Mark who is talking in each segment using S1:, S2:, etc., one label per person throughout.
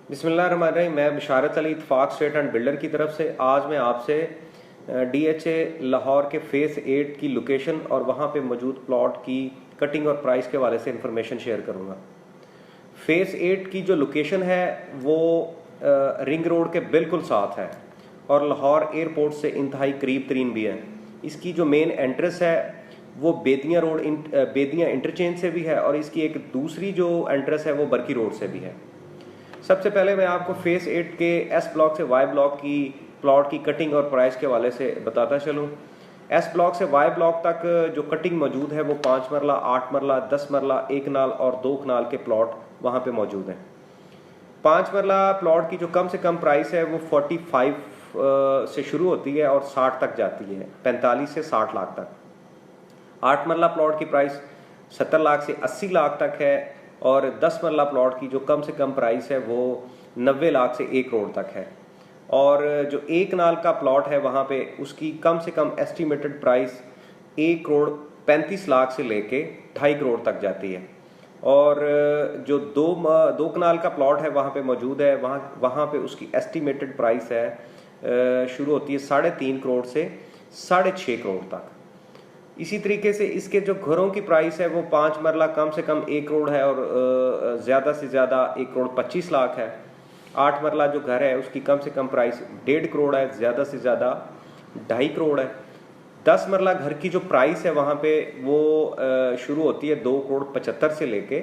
S1: बिस्मिल्लाहिर्रहमानिर्रहीम। मैं बिशारत Ali इत्तफाक state and builder की तरफ से आज मैं आपसे DHA लाहौर के फेस 8 की लोकेशन और वहाँ पे मौजूद प्लॉट की कटिंग और प्राइस के हवाले से इंफॉर्मेशन शेयर करूँगा। फेस 8 की जो लोकेशन है वो रिंग रोड के बिल्कुल साथ है और लाहौर एयरपोर्ट से इंतहाई करीब तरीन भी है। इसकी जो मेन एंट्रेंस है वो बेदियाँ रोड बेदियाँ इंटरचेंज से भी है और इसकी एक दूसरी जो एंट्रेंस है वो बरकी रोड से भी है। सबसे पहले मैं आपको फेस 8 के एस ब्लॉक से वाई ब्लॉक की प्लॉट की कटिंग और प्राइस के हवाले से बताता चलूँ। एस ब्लॉक से वाई ब्लॉक तक जो कटिंग मौजूद है वो 5 मरला, 8 मरला, 10 मरला, 1 कनाल और 2 कनाल के प्लॉट वहाँ पे मौजूद हैं। 5 मरला प्लॉट की जो कम से कम प्राइस है वो 45 से शुरू होती है और 60 तक जाती है, 45 से 60 लाख तक। 8 मरला प्लॉट की प्राइस 70 लाख से 80 लाख तक है और 10 मरला प्लॉट की जो कम से कम प्राइस है वो 90 लाख से 1 करोड़ तक है। और जो 1 कनाल का प्लॉट है वहाँ पे उसकी कम से कम एस्टिमेटेड प्राइस 1 करोड़ 35 लाख से लेके 2.5 करोड़ तक जाती है। और जो दो कनाल का प्लॉट है वहाँ पे मौजूद है, वहाँ पे उसकी एस्टिमेटेड प्राइस है शुरू होती है 3.5 करोड़ से 6.5 करोड़ तक। इसी तरीके से इसके जो घरों की प्राइस है वो 5 मरला कम से कम 1 करोड़ है और ज़्यादा से ज़्यादा 1 करोड़ 25 लाख है। 8 मरला जो घर है उसकी कम से कम प्राइस 1.5 करोड़ है, ज़्यादा से ज़्यादा 2.5 करोड़ है। 10 मरला घर की जो प्राइस है वहाँ पे वो शुरू होती है 2 करोड़ 75 से लेके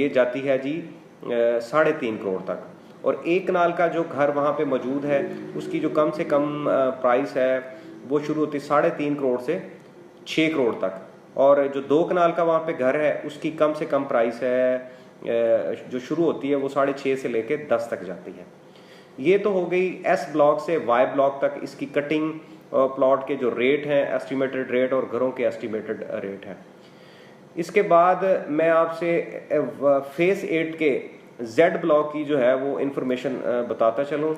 S1: ये जाती है जी 3.5 करोड़ तक। और 1 कनाल का जो घर वहाँ पे मौजूद है उसकी जो कम से कम प्राइस है वो शुरू होती है 3.5 करोड़ से 6 करोड़ तक। और जो 2 कनाल का वहाँ पे घर है उसकी कम से कम प्राइस है जो शुरू होती है वो 6.5 से लेके 10 तक जाती है। ये तो हो गई एस ब्लॉक से वाई ब्लॉक तक इसकी कटिंग और प्लॉट के जो रेट हैं, एस्टिमेटेड रेट और घरों के एस्टिमेटेड रेट हैं। इसके बाद मैं आपसे फेस 8 के जेड ब्लॉक की जो है वो इंफॉर्मेशन बताता चलूँ।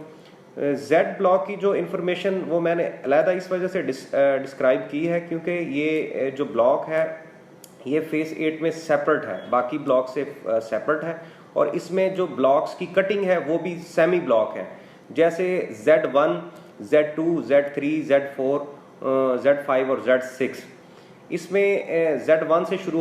S1: जेड ब्लॉक की जो इन्फॉर्मेशन वो मैंने अलहदा इस वजह से डिस्क्राइब की है क्योंकि ये जो ब्लॉक है ये फेस 8 में सेपरेट है, बाकी ब्लॉक से सेपरेट है। और इसमें जो ब्लॉक्स की कटिंग है वो भी सेमी ब्लॉक है, जैसे Z1, Z2, Z3, Z4, Z5 और Z6। इसमें Z1 से शुरू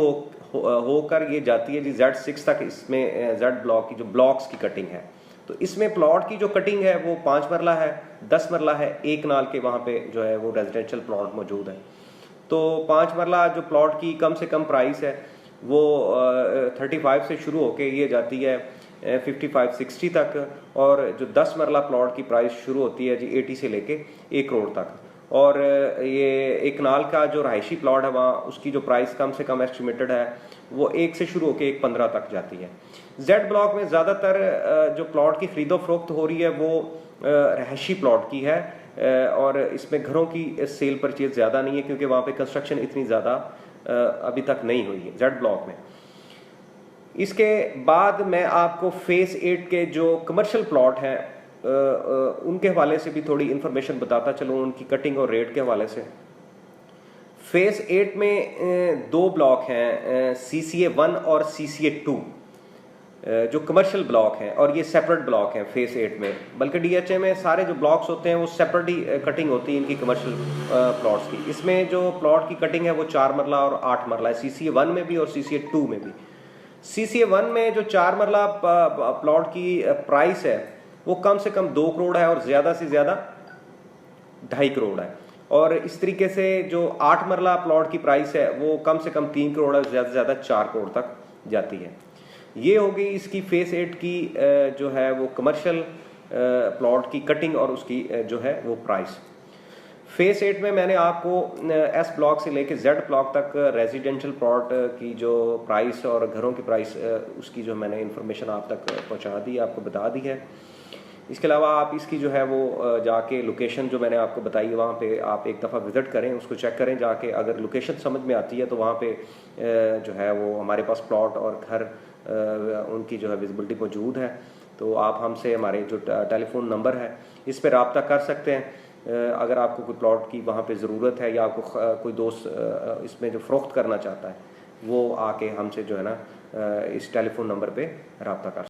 S1: होकर ये जाती है जी Z6 तक। इसमें Z ब्लॉक की जो ब्लॉक्स की कटिंग है तो इसमें प्लॉट की जो कटिंग है वो 5 मरला है, 10 मरला है, 1 कनाल के वहाँ पे जो है वो रेजिडेंशियल प्लॉट मौजूद है। तो 5 मरला जो प्लॉट की कम से कम प्राइस है वो 35 से शुरू होके ये जाती है 55-60 तक। और जो 10 मरला प्लॉट की प्राइस शुरू होती है जी 80 से लेके 1 करोड़ तक। और ये 1 कनाल का जो रहायशी प्लॉट है वहाँ उसकी जो प्राइस कम से कम एस्टिमेटेड है वो 1 से शुरू होकर 1.15 तक जाती है। जेड ब्लॉक में ज़्यादातर जो प्लॉट की खरीदो फरोख्त हो रही है वो रहायशी प्लॉट की है और इसमें घरों की सेल परचेज ज़्यादा नहीं है क्योंकि वहाँ पे कंस्ट्रक्शन इतनी ज़्यादा अभी तक नहीं हुई है जेड ब्लॉक में। इसके बाद मैं आपको फेस 8 के जो कमर्शियल प्लॉट हैं उनके हवाले से भी थोड़ी इन्फॉर्मेशन बताता चलूँ, उनकी कटिंग और रेट के हवाले से। फेस 8 में 2 ब्लॉक हैं, CCA 1 और CCA 2 जो कमर्शियल ब्लॉक हैं और ये सेपरेट ब्लॉक हैं फेस 8 में। बल्कि DHA में सारे जो ब्लॉक्स होते हैं वो सेपरेट ही कटिंग होती है इनकी कमर्शियल प्लॉट्स की। इसमें जो प्लॉट की कटिंग है वो 4 मरला और 8 मरला है, CCA 1 में भी और CCA 2 में भी। CCA 1 में जो 4 मरला प्लॉट की प्राइस है वो कम से कम 2 करोड़ है और ज़्यादा से ज़्यादा 2.5 करोड़ है। और इस तरीके से जो 8 मरला प्लॉट की प्राइस है वो कम से कम 3 करोड़ है, ज़्यादा से ज़्यादा 4 करोड़ तक जाती है। ये हो गई इसकी फेस 8 की जो है वो कमर्शियल प्लॉट की कटिंग और उसकी जो है वो प्राइस। फेस 8 में मैंने आपको एस ब्लॉक से लेके जेड ब्लॉक तक रेजिडेंशियल प्लॉट की जो प्राइस और घरों की प्राइस उसकी जो मैंने इन्फॉर्मेशन आप तक पहुंचा दी, आपको बता दी है। इसके अलावा आप इसकी जो है वो जाके लोकेशन जो मैंने आपको बताई है वहाँ पे आप एक दफ़ा विज़िट करें, उसको चेक करें जाके। अगर लोकेशन समझ में आती है तो वहाँ पे जो है वो हमारे पास प्लॉट और घर उनकी जो है विजिबिलिटी मौजूद है। तो आप हमसे हमारे जो टेलीफोन नंबर है इस पर रब्ता कर सकते हैं। अगर आपको कोई प्लॉट की वहाँ पे ज़रूरत है या आपको कोई दोस्त इसमें जो फ़रोख्त करना चाहता है वो आके हमसे जो है ना इस टेलीफोन नंबर पे रब्ता कर